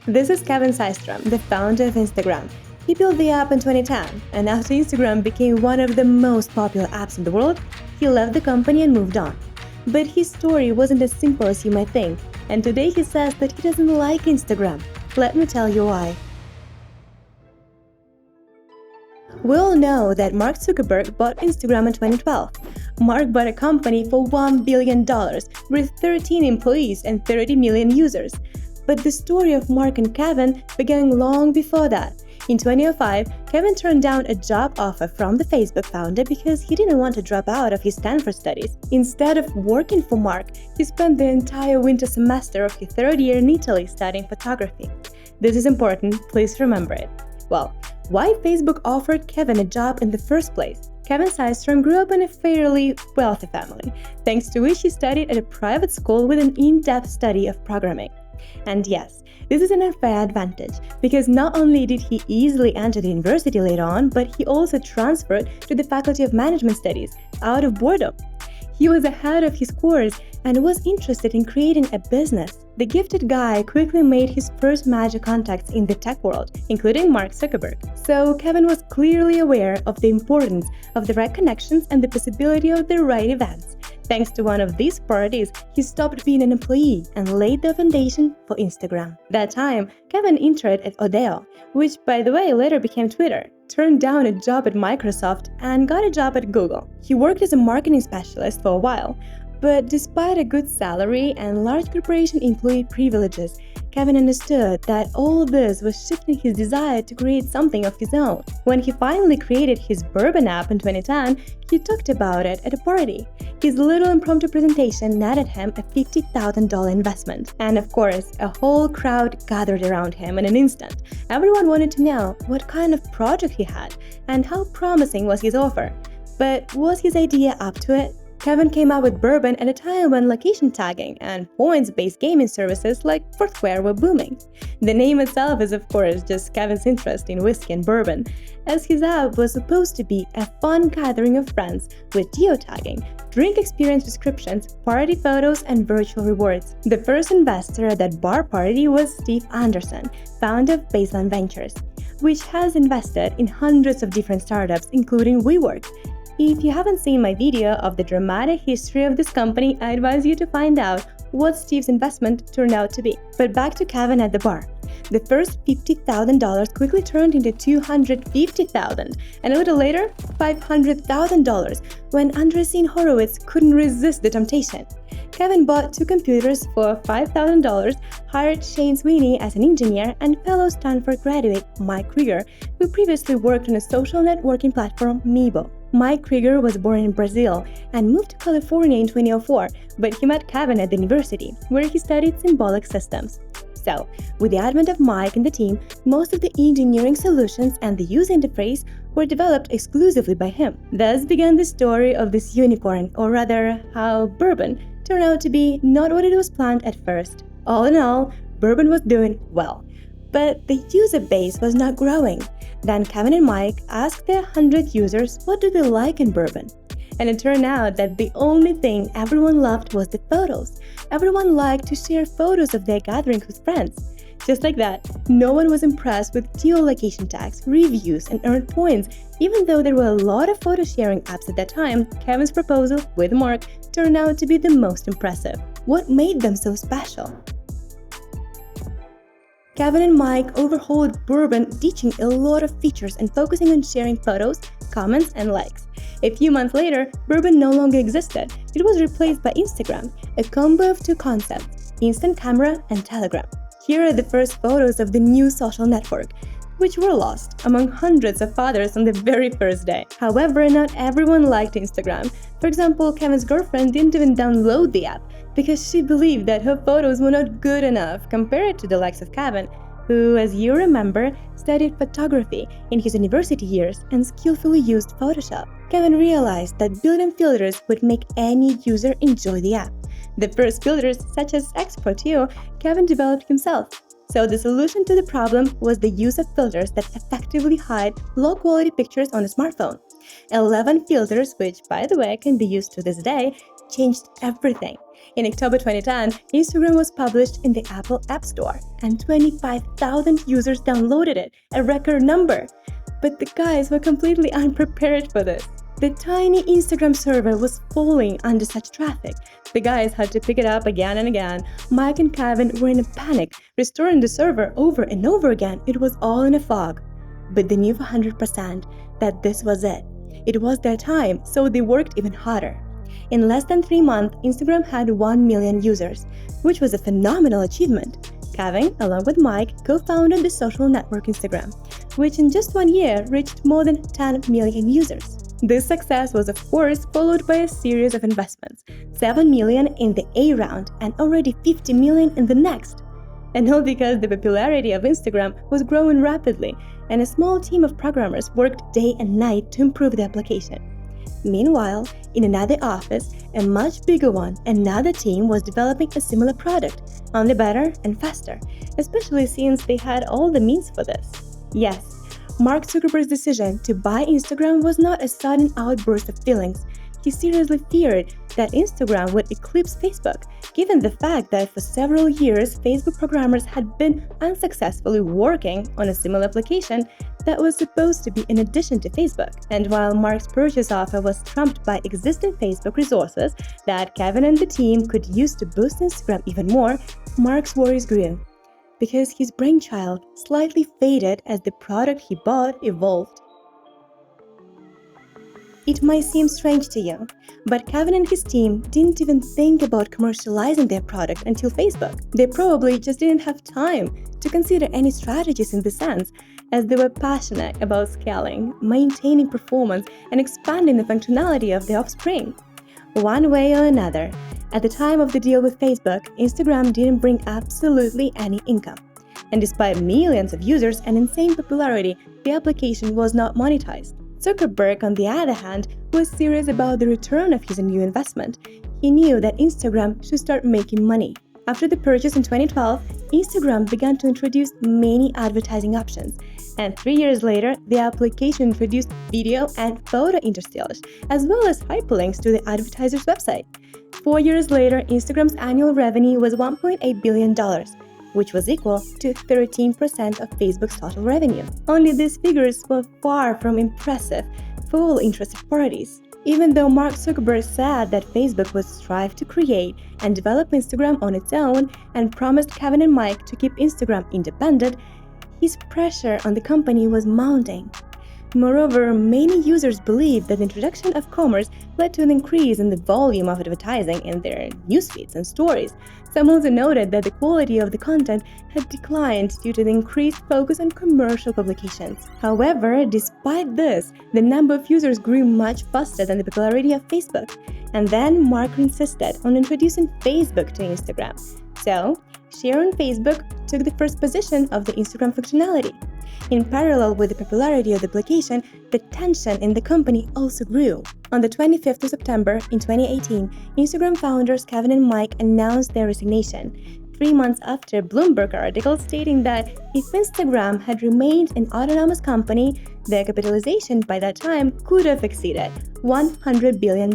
This is Kevin Systrom, the founder of Instagram. He built the app in 2010, and after Instagram became one of the most popular apps in the world, he left the company and moved on. But his story wasn't as simple as you might think, and today he says that he doesn't like Instagram. Let me tell you why. We all know that Mark Zuckerberg bought Instagram in 2012. Mark bought a company for $1 billion with 13 employees and 30 million users. But the story of Mark and Kevin began long before that. In 2005, Kevin turned down a job offer from the Facebook founder because he didn't want to drop out of his Stanford studies. Instead of working for Mark, he spent the entire winter semester of his third year in Italy studying photography. This is important, please remember it. Well, why Facebook offered Kevin a job in the first place? Kevin Systrom grew up in a fairly wealthy family, thanks to which he studied at a private school with an in-depth study of programming. And yes, this is an unfair advantage, because not only did he easily enter the university later on, but he also transferred to the Faculty of Management Studies out of boredom. He was ahead of his course and was interested in creating a business. The gifted guy quickly made his first major contacts in the tech world, including Mark Zuckerberg. So Kevin was clearly aware of the importance of the right connections and the possibility of the right events. Thanks to one of these parties, he stopped being an employee and laid the foundation for Instagram. That time, Kevin interned at Odeo, which by the way later became Twitter, turned down a job at Microsoft, and got a job at Google. He worked as a marketing specialist for a while, but despite a good salary and large corporation employee privileges, Kevin understood that all this was shifting his desire to create something of his own. When he finally created his Bourbon app in 2010, he talked about it at a party. His little impromptu presentation netted him a $50,000 investment. And of course, a whole crowd gathered around him in an instant. Everyone wanted to know what kind of project he had and how promising was his offer. But was his idea up to it? Kevin came up with Bourbon at a time when location tagging and points-based gaming services like Foursquare were booming. The name itself is of course just Kevin's interest in whiskey and bourbon, as his app was supposed to be a fun gathering of friends with geotagging, drink experience descriptions, party photos, and virtual rewards. The first investor at that bar party was Steve Anderson, founder of Baseline Ventures, which has invested in hundreds of different startups including WeWork. If you haven't seen my video of the dramatic history of this company, I advise you to find out what Steve's investment turned out to be. But back to Kevin at the bar. The first $50,000 quickly turned into $250,000, and a little later, $500,000 when Andreessen Horowitz couldn't resist the temptation. Kevin bought 2 computers for $5,000, hired Shane Sweeney as an engineer, and fellow Stanford graduate Mike Krieger, who previously worked on a social networking platform, Meebo. Mike Krieger was born in Brazil and moved to California in 2004, but he met Kevin at the university, where he studied symbolic systems. So, with the advent of Mike and the team, most of the engineering solutions and the user interface were developed exclusively by him. Thus began the story of this unicorn, or rather, how Bourbon turned out to be not what it was planned at first. All in all, Bourbon was doing well, but the user base was not growing. Then Kevin and Mike asked their 100 users what do they like in Bourbon. And it turned out that the only thing everyone loved was the photos. Everyone liked to share photos of their gatherings with friends. Just like that, no one was impressed with geolocation tags, reviews, and earned points. Even though there were a lot of photo sharing apps at that time, Kevin's proposal with Mark turned out to be the most impressive. What made them so special? Kevin and Mike overhauled Bourbon, ditching a lot of features and focusing on sharing photos, comments, and likes. A few months later, Bourbon no longer existed. It was replaced by Instagram, a combo of 2 concepts, Instant Camera and Telegram. Here are the first photos of the new social network, which were lost among hundreds of others on the very first day. However, not everyone liked Instagram. For example, Kevin's girlfriend didn't even download the app because she believed that her photos were not good enough compared to the likes of Kevin, who, as you remember, studied photography in his university years and skillfully used Photoshop. Kevin realized that built-in filters would make any user enjoy the app. The first filters, such as Export To, Kevin developed himself. So the solution to the problem was the use of filters that effectively hide low-quality pictures on a smartphone. 11 filters, which by the way can be used to this day, changed everything. In October 2010, Instagram was published in the Apple App Store, and 25,000 users downloaded it, a record number. But the guys were completely unprepared for this. The tiny Instagram server was falling under such traffic. The guys had to pick it up again and again. Mike and Kevin were in a panic, restoring the server over and over again. It was all in a fog. But they knew for 100% that this was it. It was their time, so they worked even harder. In less than 3 months, Instagram had 1 million users, which was a phenomenal achievement. Kevin, along with Mike, co-founded the social network Instagram, which in just 1 year reached more than 10 million users. This success was, of course, followed by a series of investments, 7 million in the A round and already 50 million in the next. And all because the popularity of Instagram was growing rapidly, and a small team of programmers worked day and night to improve the application. Meanwhile, in another office, a much bigger one, another team was developing a similar product, only better and faster, especially since they had all the means for this. Yes, Mark Zuckerberg's decision to buy Instagram was not a sudden outburst of feelings. He seriously feared that Instagram would eclipse Facebook, given the fact that for several years Facebook programmers had been unsuccessfully working on a similar application that was supposed to be in addition to Facebook. And while Mark's purchase offer was trumped by existing Facebook resources that Kevin and the team could use to boost Instagram even more, Mark's worries grew, because his brainchild slightly faded as the product he bought evolved. It might seem strange to you, but Kevin and his team didn't even think about commercializing their product until Facebook. They probably just didn't have time to consider any strategies in this sense, as they were passionate about scaling, maintaining performance, and expanding the functionality of the offspring. One way or another, at the time of the deal with Facebook, Instagram didn't bring absolutely any income. And despite millions of users and insane popularity, the application was not monetized. Zuckerberg, on the other hand, was serious about the return of his new investment. He knew that Instagram should start making money. After the purchase in 2012, Instagram began to introduce many advertising options, and 3 years later, the application introduced video and photo interstitials, as well as hyperlinks to the advertiser's website. 4 years later, Instagram's annual revenue was $1.8 billion, which was equal to 13% of Facebook's total revenue. Only these figures were far from impressive for all interested parties. Even though Mark Zuckerberg said that Facebook would strive to create and develop Instagram on its own and promised Kevin and Mike to keep Instagram independent, his pressure on the company was mounting. Moreover, many users believe that the introduction of commerce led to an increase in the volume of advertising in their newsfeeds and stories. Some also noted that the quality of the content had declined due to the increased focus on commercial publications. However, despite this, the number of users grew much faster than the popularity of Facebook. And then Mark insisted on introducing Facebook to Instagram. So, Share on Facebook took the first position of the Instagram functionality. In parallel with the popularity of the application, the tension in the company also grew. On the 25th of September in 2018, Instagram founders Kevin and Mike announced their resignation, 3 months after Bloomberg article stating that if Instagram had remained an autonomous company, their capitalization by that time could have exceeded $100 billion.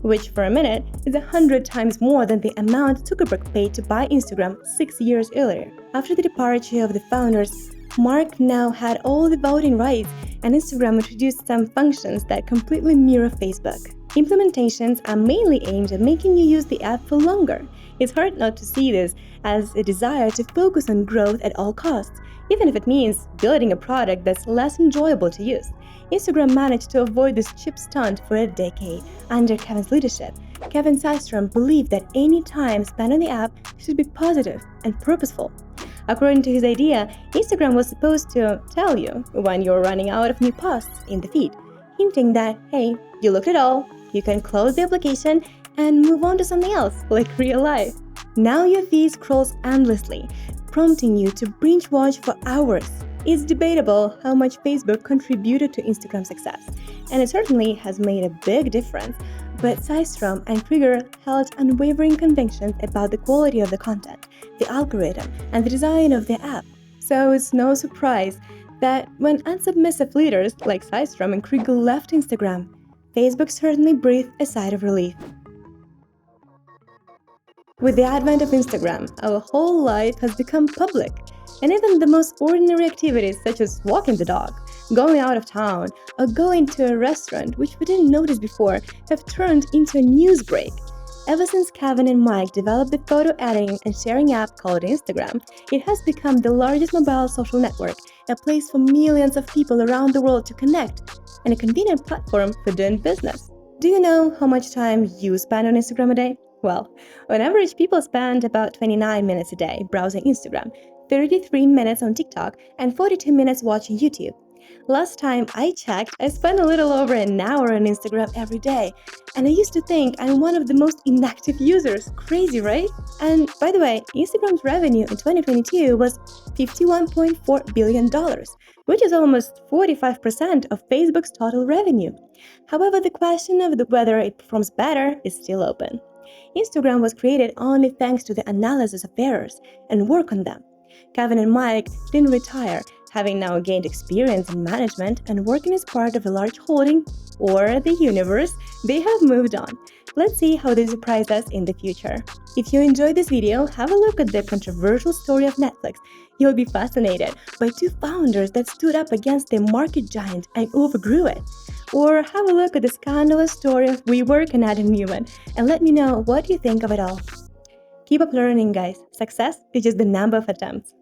Which for a minute is 100 times more than the amount Zuckerberg paid to buy Instagram 6 years earlier. After the departure of the founders, Mark now had all the voting rights, and Instagram introduced some functions that completely mirror Facebook. Implementations are mainly aimed at making you use the app for longer. It's hard not to see this as a desire to focus on growth at all costs, even if it means building a product that's less enjoyable to use. Instagram managed to avoid this cheap stunt for a decade under Kevin's leadership. Kevin Systrom believed that any time spent on the app should be positive and purposeful. According to his idea, Instagram was supposed to tell you when you're running out of new posts in the feed, hinting that, hey, you looked at all, you can close the application and move on to something else, like real life. Now your feed scrolls endlessly, prompting you to binge watch for hours. It's debatable how much Facebook contributed to Instagram's success, and it certainly has made a big difference, but Systrom and Krieger held unwavering convictions about the quality of the content, the algorithm, and the design of the app. So it's no surprise that when unsubmissive leaders like Systrom and Krieger left Instagram, Facebook certainly breathed a sigh of relief. With the advent of Instagram, our whole life has become public, and even the most ordinary activities such as walking the dog, going out of town, or going to a restaurant, which we didn't notice before, have turned into a news break. Ever since Kevin and Mike developed the photo editing and sharing app called Instagram, it has become the largest mobile social network, a place for millions of people around the world to connect, and a convenient platform for doing business. Do you know how much time you spend on Instagram a day? Well, on average, people spend about 29 minutes a day browsing Instagram, 33 minutes on TikTok, and 42 minutes watching YouTube. Last time I checked, I spent a little over an hour on Instagram every day, and I used to think I'm one of the most inactive users. Crazy, right? And by the way, Instagram's revenue in 2022 was $51.4 billion, which is almost 45% of Facebook's total revenue. However, the question of whether it performs better is still open. Instagram was created only thanks to the analysis of errors and work on them. Kevin and Mike didn't retire, having now gained experience in management and working as part of a large holding or the universe. They have moved on. Let's see how they surprise us in the future. If you enjoyed this video, have a look at the controversial story of Netflix. You'll be fascinated by two founders that stood up against the market giant and overgrew it. Or have a look at the scandalous story of WeWork and Adam Neumann, and let me know what you think of it all. Keep up learning, guys. Success is just the number of attempts.